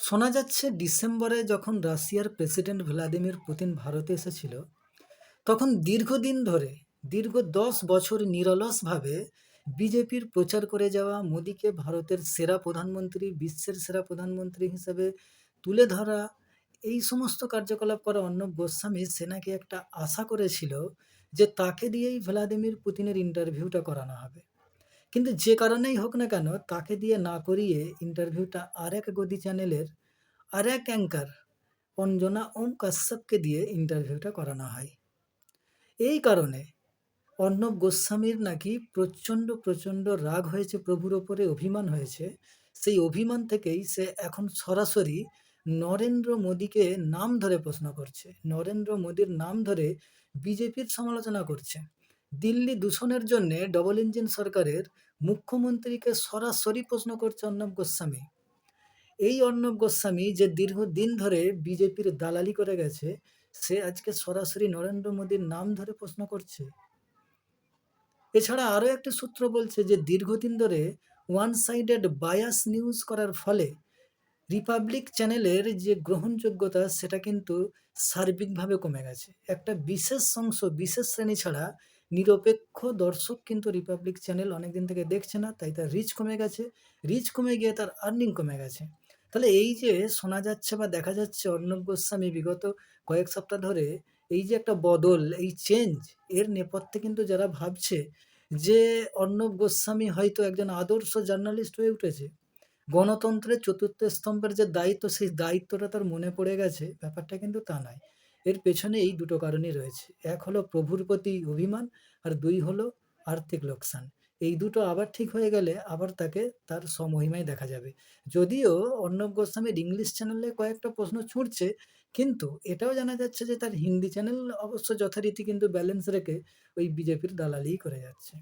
শোনা যাচ্ছে ডিসেম্বরে যখন রাশিয়ার প্রেসিডেন্ট ভ্লাদিমির পুতিন ভারতে এসেছিল, তখন দীর্ঘদিন ধরে দীর্ঘ ১০ বছর নিরলসভাবে বিজেপির প্রচার করে যাওয়া মোদিকে ভারতের সেরা প্রধানমন্ত্রী, বিশ্বের সেরা প্রধানমন্ত্রী হিসেবে তুলে ধরা, এই সমস্ত কার্যকলাপ করা অর্ণব গোস্বামী সে নাকি একটা আশা করেছিল যে তাকে দিয়েই ভ্লাদিমির পুতিনের ইন্টারভিউটা করানো হবে। কিন্তু যে কারণেই হোক না কেন তাকে দিয়ে না করিয়ে ইন্টারভিউটা আরেক গদি চ্যানেলের আরেক অ্যাঙ্কার অঞ্জনা ওম কাশ্যপকে দিয়ে ইন্টারভিউটা করানো হয়। এই কারণে অর্ণব গোস্বামীর নাকি প্রচণ্ড রাগ হয়েছে, প্রভুর ওপরে অভিমান হয়েছে। সেই অভিমান থেকেই সে এখন সরাসরি নরেন্দ্র মোদীকে নাম ধরে প্রশ্ন করছে, নরেন্দ্র মোদীর নাম ধরে বিজেপির সমালোচনা করছে। দিল্লি দূষণের জন্যে ডবল ইঞ্জিন সরকারের মুখ্যমন্ত্রীকে সরাসরি প্রশ্ন করছে অর্ণব গোস্বামী। এই অর্ণব গোস্বামী যে দীর্ঘদিন ধরে বিজেপির দালালি করে গেছে, সে আজকে সরাসরি নরেন্দ্র মোদীর নাম ধরে প্রশ্ন করছে। এছাড়া আরও একটি সূত্র বলছে যে দীর্ঘদিন ধরে ওয়ান সাইডেড বায়াস নিউজ করার ফলে রিপাবলিক চ্যানেলের যে গ্রহণযোগ্যতা সেটা কিন্তু সার্বিকভাবে কমে গেছে। একটা বিশেষ অংশ, বিশেষ শ্রেণী ছাড়া নিরপেক্ষ দর্শক কিন্তু রিপাবলিক চ্যানেল অনেকদিন থেকে দেখছে না, তাই তার রিচ কমে গেছে। রিচ কমে গিয়ে তার আর্নিং কমে গেছে। তাহলে এই যে শোনা যাচ্ছে বা দেখা যাচ্ছে অর্ণব গোস্বামী বিগত কয়েক সপ্তাহ ধরে এই যে একটা বদল, এই চেঞ্জ, এর নেপথ্যে কিন্তু যারা ভাবছে যে অর্ণব গোস্বামী হয়তো একজন আদর্শ জার্নালিস্ট হয়ে উঠেছে, গণতন্ত্রের চতুর্থ স্তম্ভের যে দায়িত্ব, সেই দায়িত্বটা তার মনে পড়ে গেছে, ব্যাপারটা কিন্তু তা নয়। এর পেছনে এই দুটো কারণই রয়েছে। এক হলো প্রভুর প্রতি অভিমান, আর দুই হলো আর্থিক লোকসান। এই দুটো আবার ঠিক হয়ে গেলে আবার তাকে তার স্বমহিমায় দেখা যাবে। যদিও অর্ণব গোস্বামীর ইংলিশ চ্যানেলে কয়েকটা প্রশ্ন ছুটছে, কিন্তু এটাও জানা যাচ্ছে যে তার হিন্দি চ্যানেল অবশ্য যথারীতি কিন্তু ব্যালেন্স রেখে ওই বিজেপির দালালিই করে যাচ্ছে।